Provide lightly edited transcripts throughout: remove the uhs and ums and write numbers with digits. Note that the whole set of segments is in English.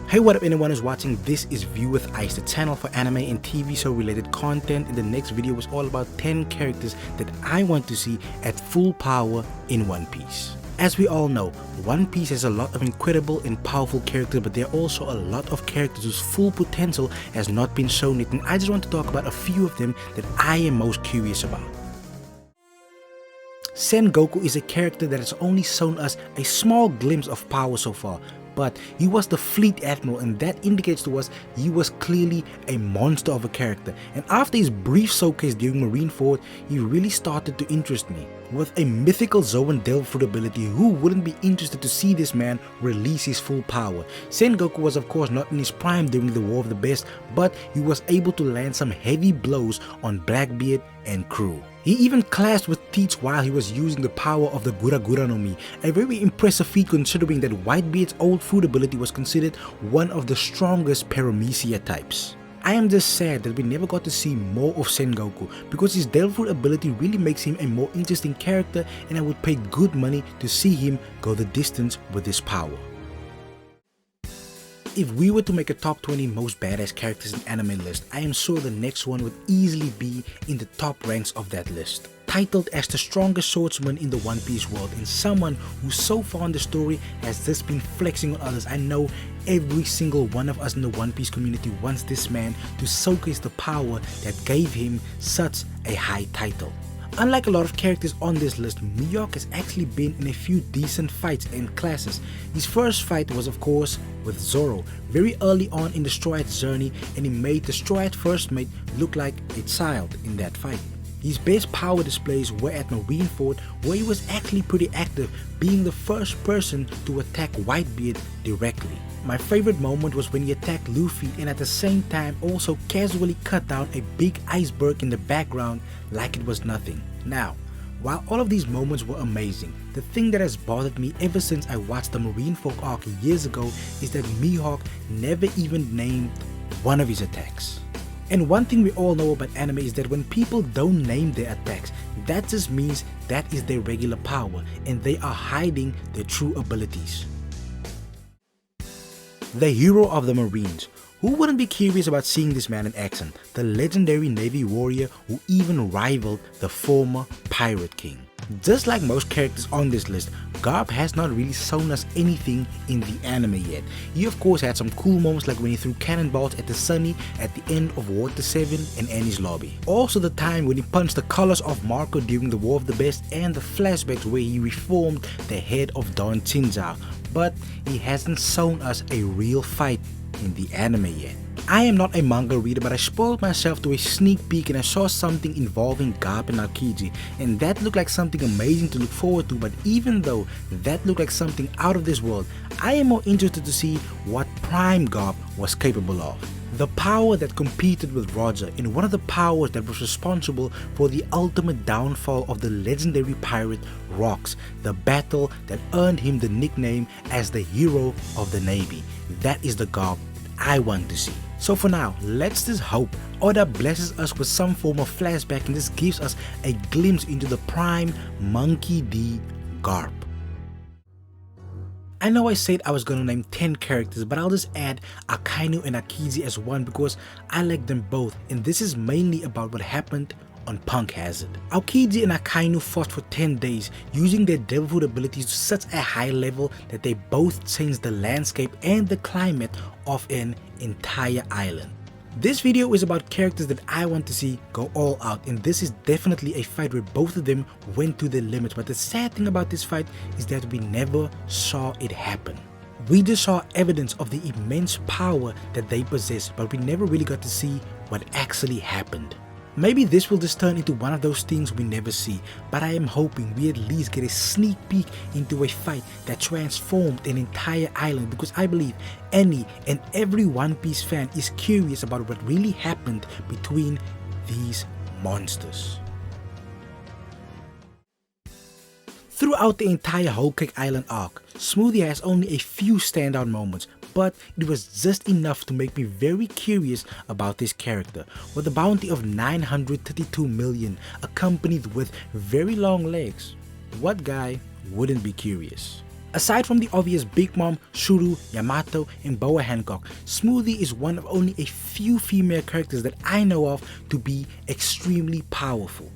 Hey, what up anyone who's watching, this is View with Ice, the channel for anime and TV show related content. And the next video was all about 10 characters that I want to see at full power in One Piece. As we all know, One Piece has a lot of incredible and powerful characters, but there are also a lot of characters whose full potential has not been shown yet, and I just want to talk about a few of them that I am most curious about. Sengoku is a character that has only shown us a small glimpse of power so far, but he was the fleet admiral, and that indicates to us he was clearly a monster of a character. And after his brief showcase during Marineford, he really started to interest me. With a mythical Zoan Delphoid ability, who wouldn't be interested to see this man release his full power? Sengoku was of course not in his prime during the War of the Best, but he was able to land some heavy blows on Blackbeard and crew. He even clashed with Teach while he was using the power of the Gura Gura no Mi, a very impressive feat considering that Whitebeard's old food ability was considered one of the strongest Paramecia types. I am just sad that we never got to see more of Sengoku, because his Delphoid ability really makes him a more interesting character, and I would pay good money to see him go the distance with his power. If we were to make a top 20 most badass characters in anime list, I am sure the next one would easily be in the top ranks of that list. Titled as the strongest swordsman in the One Piece world, and someone who so far in the story has just been flexing on others. I know every single one of us in the One Piece community wants this man to showcase the power that gave him such a high title. Unlike a lot of characters on this list, Mihawk has actually been in a few decent fights and classes. His first fight was of course with Zoro, very early on in the Straw Hat's journey, and he made the Straw Hat first mate look like a child in that fight. His best power displays were at Marineford, where he was actually pretty active, being the first person to attack Whitebeard directly. My favorite moment was when he attacked Luffy and at the same time also casually cut down a big iceberg in the background like it was nothing. Now, while all of these moments were amazing, the thing that has bothered me ever since I watched the Marineford arc years ago is that Mihawk never even named one of his attacks. And one thing we all know about anime is that when people don't name their attacks, that just means that is their regular power and they are hiding their true abilities. The hero of the Marines. Who wouldn't be curious about seeing this man in action? The legendary Navy warrior who even rivaled the former Pirate King. Just like most characters on this list, Garp has not really shown us anything in the anime yet. He of course had some cool moments like when he threw cannonballs at the Sunny at the end of Water 7 and Annie's Lobby. Also the time when he punched the colors off Marco during the War of the Best, and the flashbacks where he reformed the head of Don Chinzao. But he hasn't shown us a real fight in the anime yet. I am not a manga reader, but I spoiled myself to a sneak peek and I saw something involving Garp and Alcadia, and that looked like something amazing to look forward to. But even though that looked like something out of this world, I am more interested to see what Prime Garp was capable of. The power that competed with Roger, and one of the powers that was responsible for the ultimate downfall of the legendary pirate Rocks, the battle that earned him the nickname as the hero of the Navy. That is the Garp I want to see. So for now, let's just hope Oda blesses us with some form of flashback and this gives us a glimpse into the prime Monkey D Garp. I know I said I was gonna name 10 characters, but I'll just add Akainu and Akiji as one because I like them both, and this is mainly about what happened on Punk Hazard. Aokiji and Akainu fought for 10 days, using their Delphoid abilities to such a high level that they both changed the landscape and the climate of an entire island. This video is about characters that I want to see go all out, and this is definitely a fight where both of them went to their limits. But the sad thing about this fight is that we never saw it happen. We just saw evidence of the immense power that they possess, but we never really got to see what actually happened. Maybe this will just turn into one of those things we never see, but I am hoping we at least get a sneak peek into a fight that transformed an entire island, because I believe any and every One Piece fan is curious about what really happened between these monsters. Throughout the entire Whole Cake Island arc, Smoothie has only a few standout moments, but it was just enough to make me very curious about this character. With a bounty of 932 million accompanied with very long legs, what guy wouldn't be curious? Aside from the obvious Big Mom, Shuru, Yamato, and Boa Hancock, Smoothie is one of only a few female characters that I know of to be extremely powerful.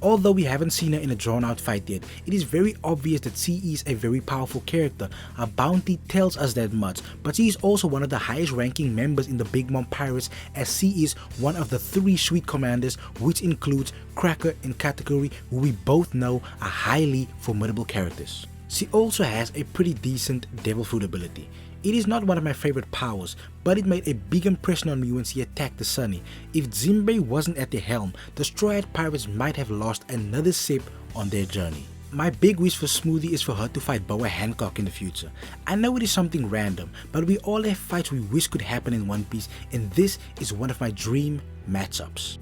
Although we haven't seen her in a drawn out fight yet, it is very obvious that she is a very powerful character. Her bounty tells us that much, but she is also one of the highest ranking members in the Big Mom Pirates, as she is one of the 3 Sweet Commanders, which includes Cracker and Katakuri, who we both know are highly formidable characters. She also has a pretty decent Devil Fruit ability. It is not one of my favorite powers, but it made a big impression on me when she attacked the Sunny. If Jinbei wasn't at the helm, the Straw Hat Pirates might have lost another ship on their journey. My big wish for Smoothie is for her to fight Boa Hancock in the future. I know it is something random, but we all have fights we wish could happen in One Piece, and this is one of my dream matchups.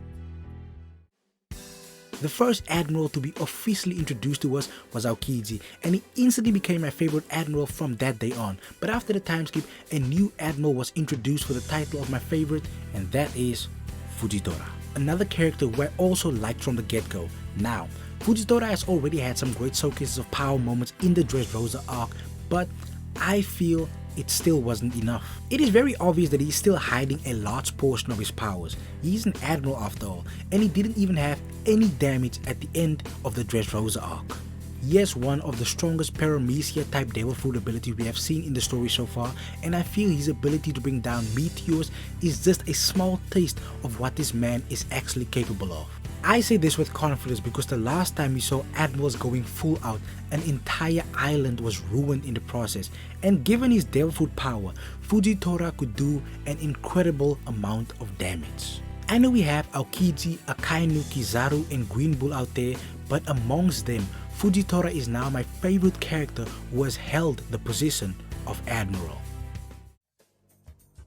The first admiral to be officially introduced to us was Aokiji, and he instantly became my favorite admiral from that day on. But after the time skip, a new admiral was introduced for the title of my favorite, and that is Fujitora. Another character who I also liked from the get-go. Now, Fujitora has already had some great showcases of power moments in the Dressrosa arc, but I feel it still wasn't enough. It is very obvious that he is still hiding a large portion of his powers. He is an admiral after all, and he didn't even have any damage at the end of the Dressrosa arc. Yes, one of the strongest Paramecia type Devil Fruit abilities we have seen in the story so far, and I feel his ability to bring down meteors is just a small taste of what this man is actually capable of. I say this with confidence because the last time we saw admirals going full out, an entire island was ruined in the process, and given his Devil Fruit power, Fujitora could do an incredible amount of damage. I know we have Aokiji, Akainu, Kizaru, and Green Bull out there, but amongst them, Fujitora is now my favorite character who has held the position of Admiral.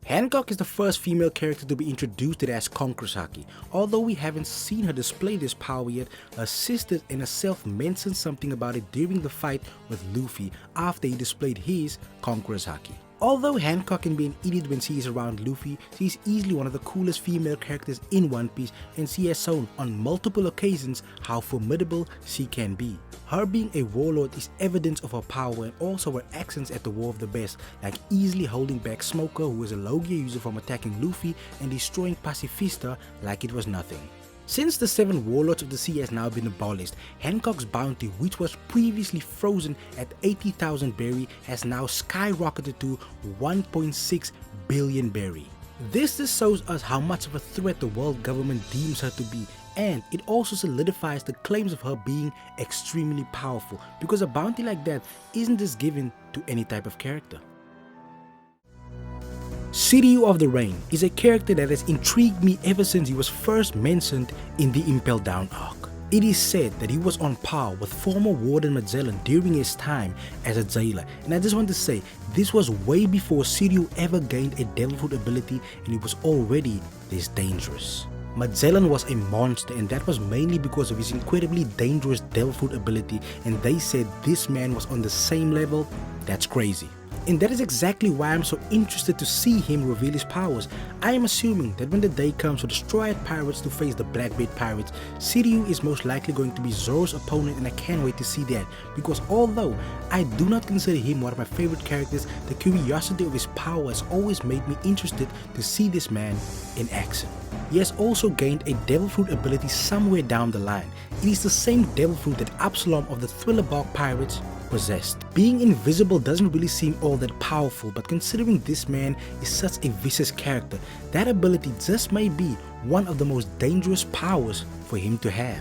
Hancock is the first female character to be introduced as Conkersaki. Although we haven't seen her display this power yet, her sisters and herself mentioned something about it during the fight with Luffy after he displayed his Conkersaki. Although Hancock can be an idiot when she is around Luffy, she is easily one of the coolest female characters in One Piece, and she has shown on multiple occasions how formidable she can be. Her being a warlord is evidence of her power, and also her actions at the War of the Best, like easily holding back Smoker, who is a Logia user, from attacking Luffy, and destroying Pacifista like it was nothing. Since the 7 Warlords of the Sea has now been abolished, Hancock's bounty, which was previously frozen at 80,000 berry, has now skyrocketed to 1.6 billion berry. This just shows us how much of a threat the world government deems her to be, and it also solidifies the claims of her being extremely powerful, because a bounty like that isn't just given to any type of character. Shiryu of the Rain is a character that has intrigued me ever since he was first mentioned in the Impel Down arc. It is said that he was on par with former Warden Magellan during his time as a jailer, and I just want to say, this was way before Shiryu ever gained a Devil Fruit ability, and he was already this dangerous. Magellan was a monster, and that was mainly because of his incredibly dangerous Devil Fruit ability, and they said this man was on the same level. That's crazy. And that is exactly why I'm so interested to see him reveal his powers. I am assuming that when the day comes for the Straw Hat Pirates to face the Blackbeard Pirates, Shiryu is most likely going to be Zoro's opponent, and I can't wait to see that, because although I do not consider him one of my favorite characters, the curiosity of his power has always made me interested to see this man in action. He has also gained a Devil Fruit ability somewhere down the line. It is the same Devil Fruit that Absalom of the Thriller Bark Pirates possessed. Being invisible doesn't really seem all that powerful, but considering this man is such a vicious character, that ability just may be one of the most dangerous powers for him to have.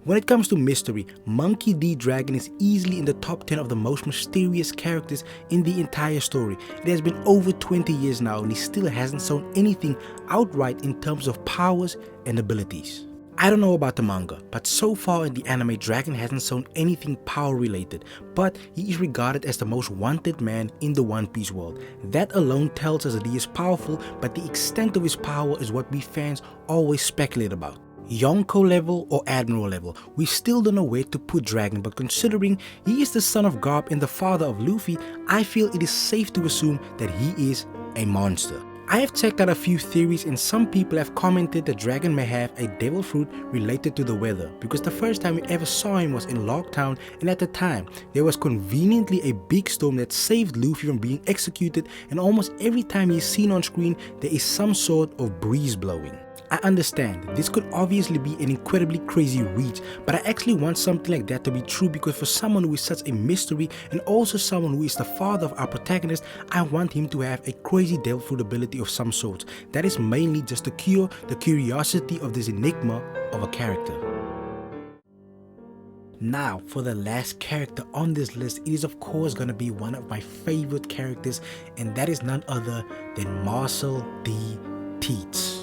When it comes to mystery, Monkey D. Dragon is easily in the top 10 of the most mysterious characters in the entire story. It has been over 20 years now, and he still hasn't shown anything outright in terms of powers and abilities. I don't know about the manga, but so far in the anime, Dragon hasn't shown anything power related, but he is regarded as the most wanted man in the One Piece world. That alone tells us that he is powerful, but the extent of his power is what we fans always speculate about. Yonko level or Admiral level, we still don't know where to put Dragon, but considering he is the son of Garp and the father of Luffy, I feel it is safe to assume that he is a monster. I have checked out a few theories and some people have commented the dragon may have a devil fruit related to the weather, because the first time we ever saw him was in Locktown, and at the time there was conveniently a big storm that saved Luffy from being executed, and almost every time he's seen on screen there is some sort of breeze blowing. I understand this could obviously be an incredibly crazy reach, but I actually want something like that to be true, because for someone who is such a mystery and also someone who is the father of our protagonist, I want him to have a crazy devil fruit ability of some sort that is mainly just to cure the curiosity of this enigma of a character. Now for the last character on this list, it is of course gonna be one of my favorite characters, and that is none other than Marcel D. Teats.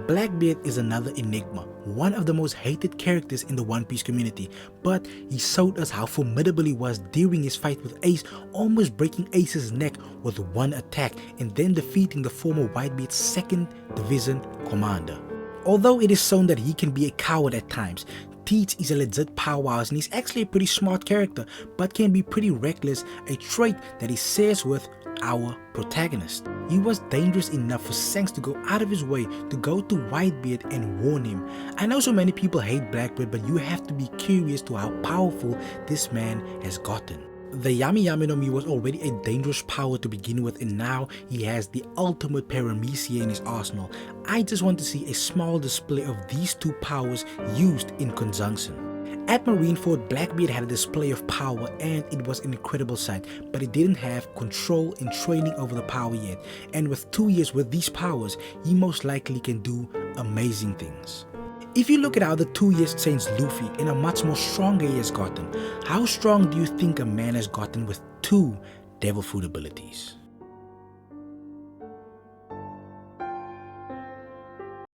Blackbeard is another enigma, one of the most hated characters in the One Piece community, but he showed us how formidable he was during his fight with Ace, almost breaking Ace's neck with one attack and then defeating the former Whitebeard's 2nd Division commander. Although it is shown that he can be a coward at times, Teats is a legit powerhouse and he's actually a pretty smart character, but can be pretty reckless, a trait that he shares with our protagonist. He was dangerous enough for Shanks to go out of his way to go to Whitebeard and warn him. I know so many people hate Blackbeard, but you have to be curious to how powerful this man has gotten. The Yami Yami no Mi was already a dangerous power to begin with, and now he has the ultimate paramecia in his arsenal. I just want to see a small display of these two powers used in conjunction. At Marineford, Blackbeard had a display of power and it was an incredible sight, but it didn't have control and training over the power yet, and with 2 years with these powers, he most likely can do amazing things. If you look at how the 2 years changed Luffy and how much more stronger he has gotten, how strong do you think a man has gotten with 2 devil fruit abilities?